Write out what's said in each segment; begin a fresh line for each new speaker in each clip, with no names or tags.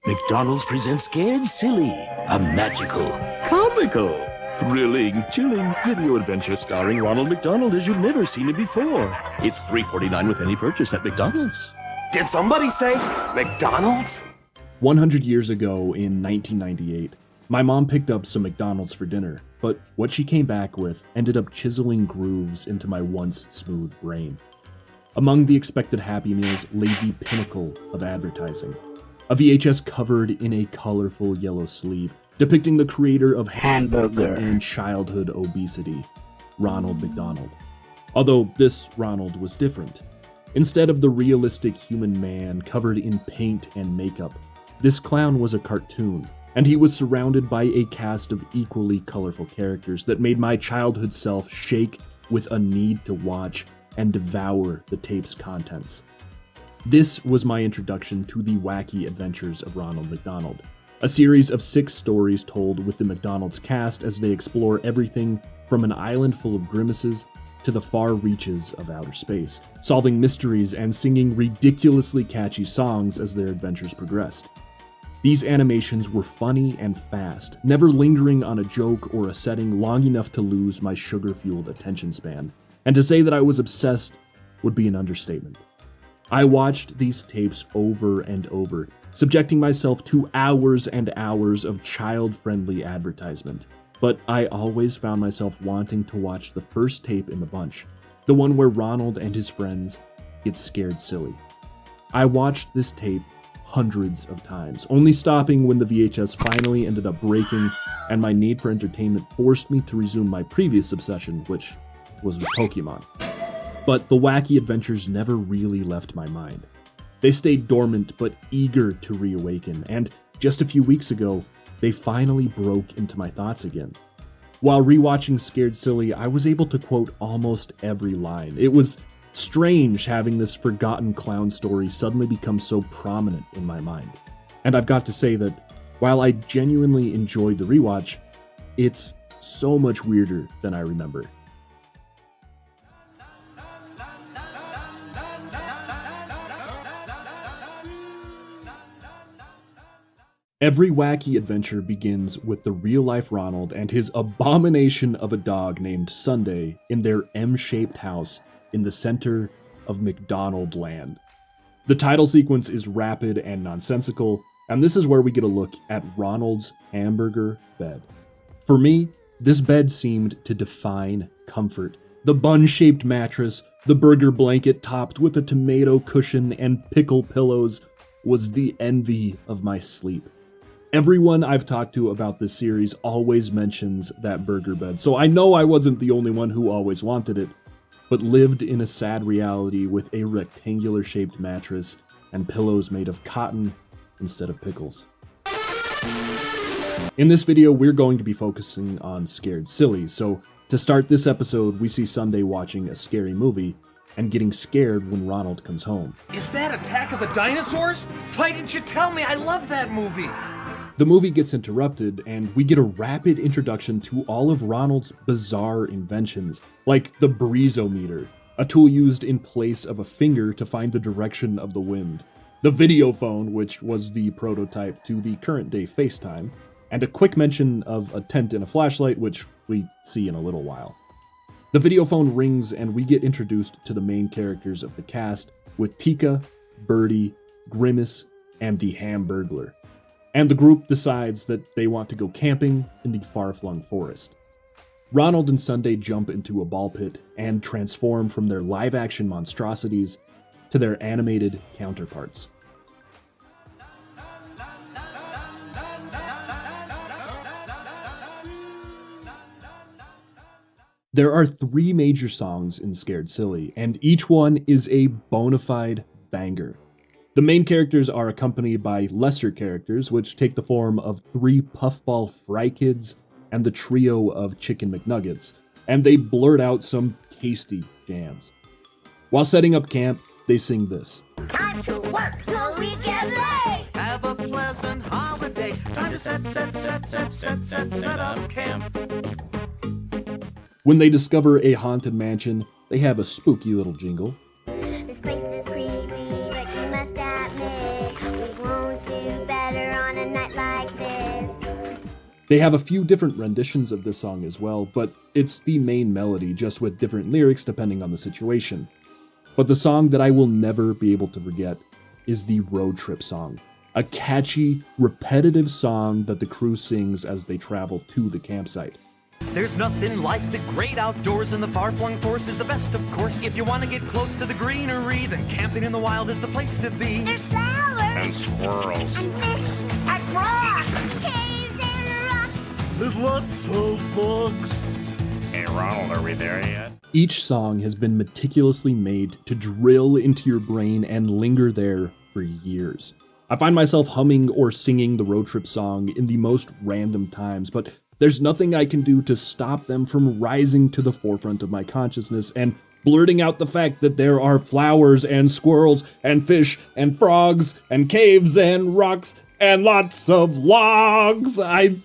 McDonald's presents Scared Silly, a magical, comical, thrilling, chilling video adventure starring Ronald McDonald as you've never seen it before. It's $3.49 with any purchase at McDonald's.
Did somebody say McDonald's?
100 years ago in 1998, my mom picked up some McDonald's for dinner, but what she came back with ended up chiseling grooves into my once smooth brain. Among the expected Happy Meals lay the pinnacle of advertising. A VHS covered in a colorful yellow sleeve, depicting the creator of
Hamburglar
and childhood obesity, Ronald McDonald. Although this Ronald was different. Instead of the realistic human man covered in paint and makeup, this clown was a cartoon, and he was surrounded by a cast of equally colorful characters that made my childhood self shake with a need to watch and devour the tape's contents. This was my introduction to the wacky adventures of Ronald McDonald, a series of 6 stories told with the McDonald's cast as they explore everything from an island full of grimaces to the far reaches of outer space, solving mysteries and singing ridiculously catchy songs as their adventures progressed. These animations were funny and fast, never lingering on a joke or a setting long enough to lose my sugar-fueled attention span, and to say that I was obsessed would be an understatement. I watched these tapes over and over, subjecting myself to hours and hours of child-friendly advertisement, but I always found myself wanting to watch the first tape in the bunch, the one where Ronald and his friends get scared silly. I watched this tape hundreds of times, only stopping when the VHS finally ended up breaking and my need for entertainment forced me to resume my previous obsession, which was with Pokemon. But the wacky adventures never really left my mind. They stayed dormant but eager to reawaken, and just a few weeks ago, they finally broke into my thoughts again. While rewatching Scared Silly, I was able to quote almost every line. It was strange having this forgotten clown story suddenly become so prominent in my mind. And I've got to say that while I genuinely enjoyed the rewatch, it's so much weirder than I remember. Every wacky adventure begins with the real-life Ronald and his abomination of a dog named Sunday in their M-shaped house in the center of McDonaldland. The title sequence is rapid and nonsensical, and this is where we get a look at Ronald's hamburger bed. For me, this bed seemed to define comfort. The bun-shaped mattress, the burger blanket topped with a tomato cushion and pickle pillows was the envy of my sleep. Everyone I've talked to about this series always mentions that burger bed, so I know I wasn't the only one who always wanted it, but lived in a sad reality with a rectangular-shaped mattress and pillows made of cotton instead of pickles. In this video, we're going to be focusing on Scared Silly, so to start this episode, we see Sunday watching a scary movie and getting scared when Ronald comes home.
Is that Attack of the Dinosaurs? Why didn't you tell me? I love that movie.
The movie gets interrupted, and we get a rapid introduction to all of Ronald's bizarre inventions, like the breezometer, a tool used in place of a finger to find the direction of the wind, the video phone, which was the prototype to the current-day FaceTime, and a quick mention of a tent and a flashlight, which we see in a little while. The video phone rings, and we get introduced to the main characters of the cast, with Tika, Birdie, Grimace, and the Hamburglar. And the group decides that they want to go camping in the far-flung forest. Ronald and Sunday jump into a ball pit and transform from their live-action monstrosities to their animated counterparts. There are 3 major songs in Scared Silly, and each one is a bona fide banger. The main characters are accompanied by lesser characters, which take the form of 3 Puffball Fry Kids and the trio of Chicken McNuggets, and they blurt out some tasty jams. While setting up camp, they sing this.
Time to work so we get paid.
Have a pleasant holiday. Time to set up camp.
When they discover a haunted mansion, they have a spooky little jingle.
This place is creepy, but you must admit we won't do better
They have a few different renditions of this song as well, but it's the main melody, just with different lyrics depending on the situation. But the song that I will never be able to forget is the road trip song. A catchy, repetitive song that the crew sings as they travel to the campsite.
There's nothing like the great outdoors, and the far-flung forest is the best, of course. If you want to get close to the greenery, then camping in the wild is the place to be.
There's flowers
And squirrels.
and fish and frogs, caves and rocks.
There's lots of bugs.
Hey, Ronald, are we there yet?
Each song has been meticulously made to drill into your brain and linger there for years. I find myself humming or singing the road trip song in the most random times, but there's nothing I can do to stop them from rising to the forefront of my consciousness and blurting out the fact that there are flowers and squirrels and fish and frogs and caves and rocks and lots of logs.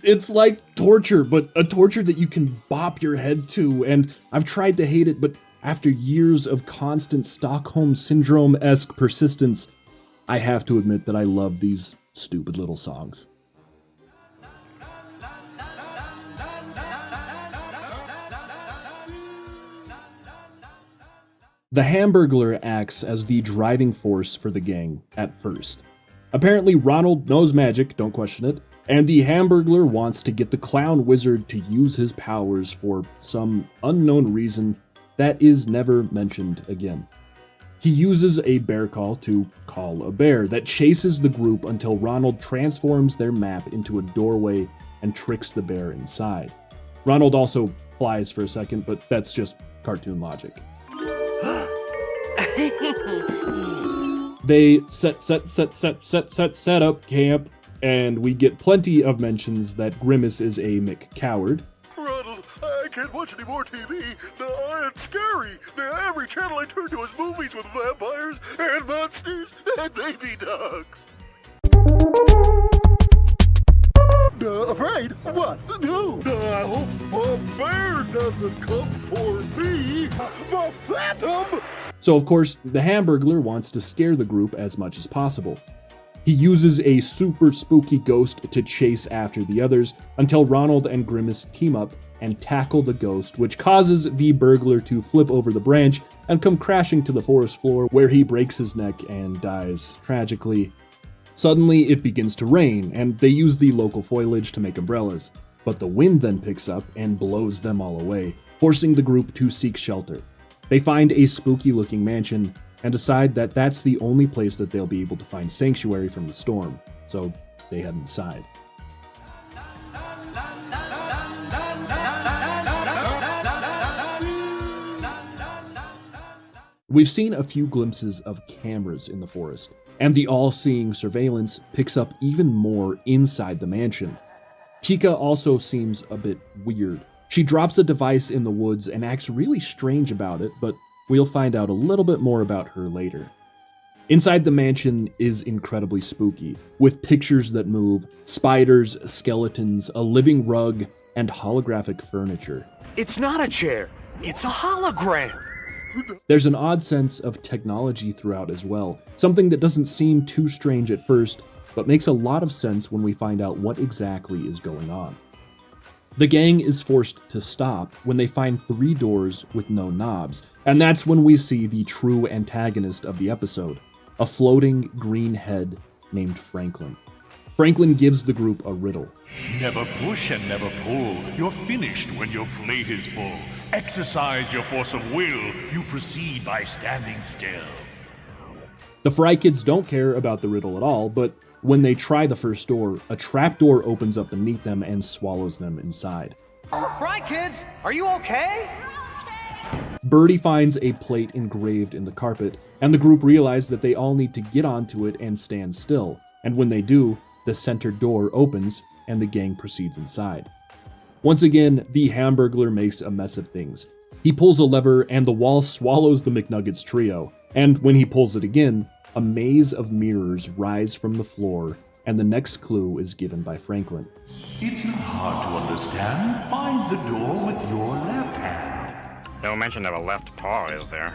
It's like torture, but a torture that you can bop your head to, and I've tried to hate it, but after years of constant Stockholm Syndrome-esque persistence, I have to admit that I love these stupid little songs. The Hamburglar acts as the driving force for the gang at first. Apparently Ronald knows magic, don't question it, and the Hamburglar wants to get the clown wizard to use his powers for some unknown reason that is never mentioned again. He uses a bear call to call a bear that chases the group until Ronald transforms their map into a doorway and tricks the bear inside. Ronald also flies for a second, but that's just cartoon logic. They set up camp, and we get plenty of mentions that Grimace is a McCoward.
Ronald, I can't watch any more TV. No, it's scary. Now, every channel I turn to is movies with vampires and monsters and baby dogs. Afraid? What? No. I hope a bear doesn't come for me. The Phantom!
So of course, the Hamburglar wants to scare the group as much as possible. He uses a super spooky ghost to chase after the others until Ronald and Grimace team up and tackle the ghost, which causes the burglar to flip over the branch and come crashing to the forest floor, where he breaks his neck and dies tragically. Suddenly it begins to rain, and they use the local foliage to make umbrellas, but the wind then picks up and blows them all away, forcing the group to seek shelter. They find a spooky-looking mansion and decide that that's the only place that they'll be able to find sanctuary from the storm, so they head inside. We've seen a few glimpses of cameras in the forest, and the all-seeing surveillance picks up even more inside the mansion. Tika also seems a bit weird. She drops a device in the woods and acts really strange about it, but we'll find out a little bit more about her later. Inside the mansion is incredibly spooky, with pictures that move, spiders, skeletons, a living rug, and holographic furniture.
It's not a chair. It's a hologram.
There's an odd sense of technology throughout as well, something that doesn't seem too strange at first, but makes a lot of sense when we find out what exactly is going on. The gang is forced to stop when they find 3 doors with no knobs, and that's when we see the true antagonist of the episode, a floating green head named Franklin. Franklin gives the group a riddle.
Never push and never pull. You're finished when your plate is full. Exercise your force of will. You proceed by standing still.
The Fry Kids don't care about the riddle at all, but when they try the first door, a trapdoor opens up beneath them and swallows them inside.
Fry Kids, are you okay?
Birdie finds a plate engraved in the carpet, and the group realize that they all need to get onto it and stand still. And when they do, the center door opens, and the gang proceeds inside. Once again, the Hamburglar makes a mess of things. He pulls a lever, and the wall swallows the McNuggets trio. And when he pulls it again, a maze of mirrors rise from the floor, and the next clue is given by Franklin.
It's not hard to understand. Find the door with your left hand.
No mention of a left paw, is there?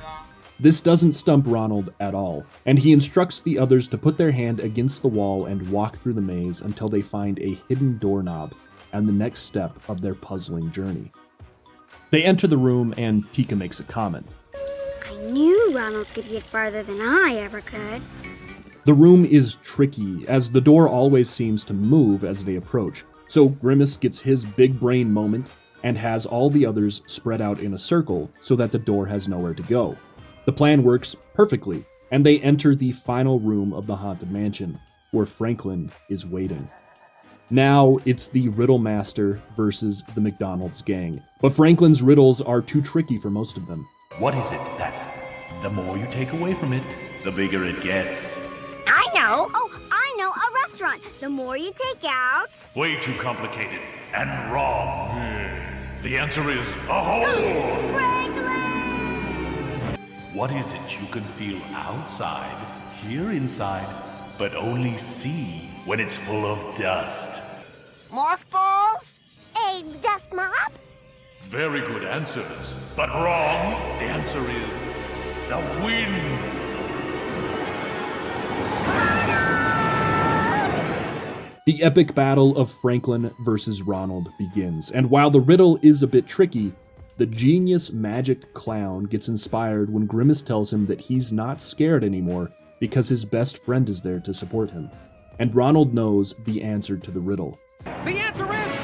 This doesn't stump Ronald at all, and he instructs the others to put their hand against the wall and walk through the maze until they find a hidden doorknob. and the next step of their puzzling journey. They enter the room and Tika makes a comment.
I knew Ronald could get farther than I ever could.
The room is tricky, as the door always seems to move as they approach, so Grimace gets his big brain moment and has all the others spread out in a circle so that the door has nowhere to go. The plan works perfectly, and they enter the final room of the Haunted Mansion, where Franklin is waiting. Now it's the Riddle Master versus the McDonald's gang, but Franklin's riddles are too tricky for most of them.
What is it that the more you take away from it, the bigger it gets?
I know. Oh, I know. A restaurant. The more you take out.
Way too complicated and wrong. The answer is a hole.
Franklin!
What is it you can feel outside, hear inside, but only see when it's full of dust?
Mothballs? A dust mop?
Very good answers, but wrong. The answer is the wind.
The epic battle of Franklin versus Ronald begins, and while the riddle is a bit tricky, the genius magic clown gets inspired when Grimace tells him that he's not scared anymore because his best friend is there to support him. And Ronald knows the answer to the riddle.
The answer is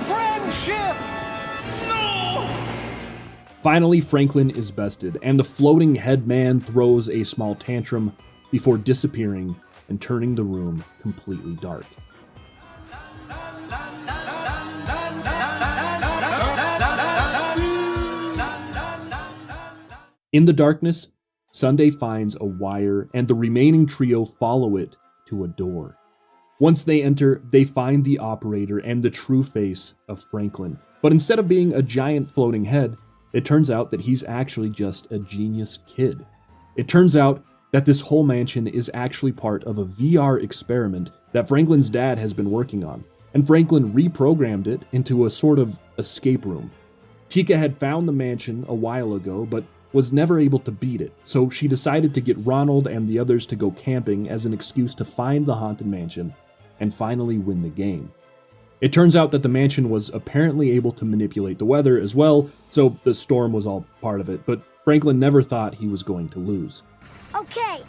friendship! No!
Finally, Franklin is bested, and the floating head man throws a small tantrum before disappearing and turning the room completely dark. In the darkness, Sunday finds a wire, and the remaining trio follow it to a door. Once they enter, they find the operator and the true face of Franklin. But instead of being a giant floating head, it turns out that he's actually just a genius kid. It turns out that this whole mansion is actually part of a VR experiment that Franklin's dad has been working on, and Franklin reprogrammed it into a sort of escape room. Tika had found the mansion a while ago, but was never able to beat it, so she decided to get Ronald and the others to go camping as an excuse to find the Haunted Mansion and finally win the game. It turns out that the mansion was apparently able to manipulate the weather as well, so the storm was all part of it, but Franklin never thought he was going to lose.
Okay,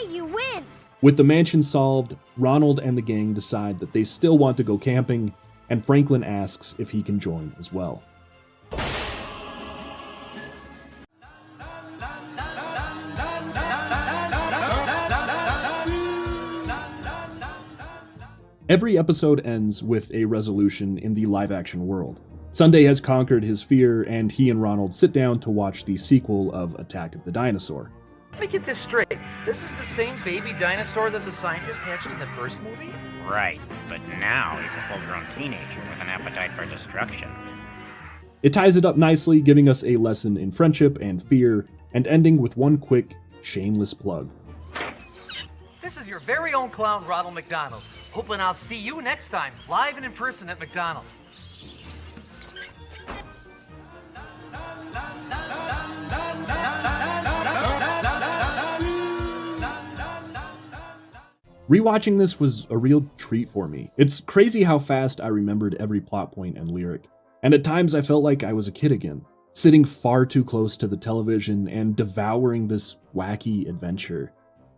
you win.
With the mansion solved, Ronald and the gang decide that they still want to go camping, and Franklin asks if he can join as well. Every episode ends with a resolution in the live-action world. Sunday has conquered his fear, and he and Ronald sit down to watch the sequel of Attack of the Dinosaur.
Let me get this straight. This is the same baby dinosaur that the scientists hatched in the first movie?
Right, but now he's a full-grown teenager with an appetite for destruction.
It ties it up nicely, giving us a lesson in friendship and fear, and ending with one quick, shameless plug.
This is your very own clown, Ronald McDonald. Hoping I'll see you next time, live and in person at McDonald's.
Rewatching this was a real treat for me. It's crazy how fast I remembered every plot point and lyric, and at times I felt like I was a kid again, sitting far too close to the television and devouring this wacky adventure.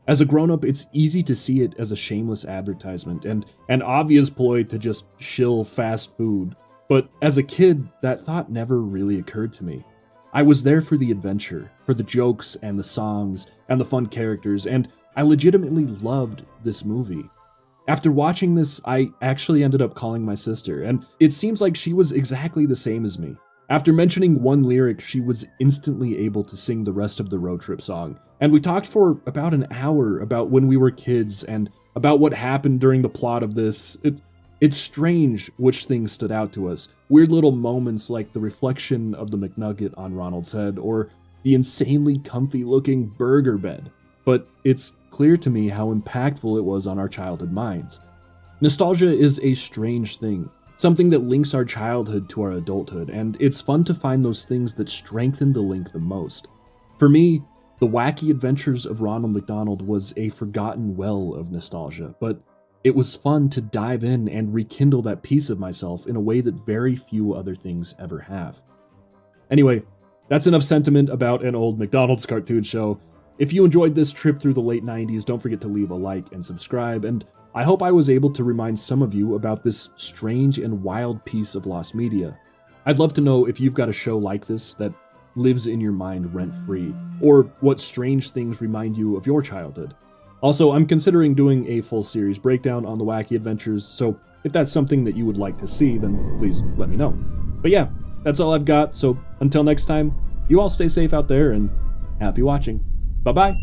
As a grown-up, it's easy to see it as a shameless advertisement and an obvious ploy to just shill fast food. But as a kid, that thought never really occurred to me. I was there for the adventure, for the jokes and the songs and the fun characters, and I legitimately loved this movie. After watching this, I actually ended up calling my sister, and it seems like she was exactly the same as me. After mentioning one lyric, she was instantly able to sing the rest of the road trip song. And we talked for about an hour about when we were kids and about what happened during the plot of this. It's strange which things stood out to us. Weird little moments like the reflection of the McNugget on Ronald's head or the insanely comfy looking burger bed. But it's clear to me how impactful it was on our childhood minds. Nostalgia is a strange thing. Something that links our childhood to our adulthood, and it's fun to find those things that strengthen the link the most. For me, the wacky adventures of Ronald McDonald was a forgotten well of nostalgia, but It was fun to dive in and rekindle that piece of myself in a way that very few other things ever have. Anyway, that's enough sentiment about an old McDonald's cartoon show. If you enjoyed this trip through the late 90s, don't forget to leave a like and subscribe, and I hope I was able to remind some of you about this strange and wild piece of lost media. I'd love to know if you've got a show like this that lives in your mind rent-free, or what strange things remind you of your childhood. Also, I'm considering doing a full series breakdown on the Wacky adventures, so if that's something that you would like to see, then please let me know. But yeah, that's all I've got, so until next time, you all stay safe out there, and happy watching. Bye-bye!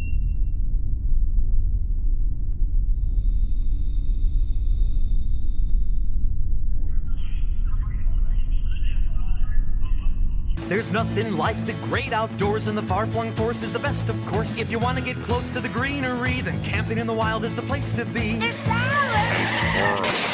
There's nothing like the great outdoors, and the far-flung forest is the best, of course. If you want to get close to the greenery, then camping in the wild is the place to be.
There's flowers!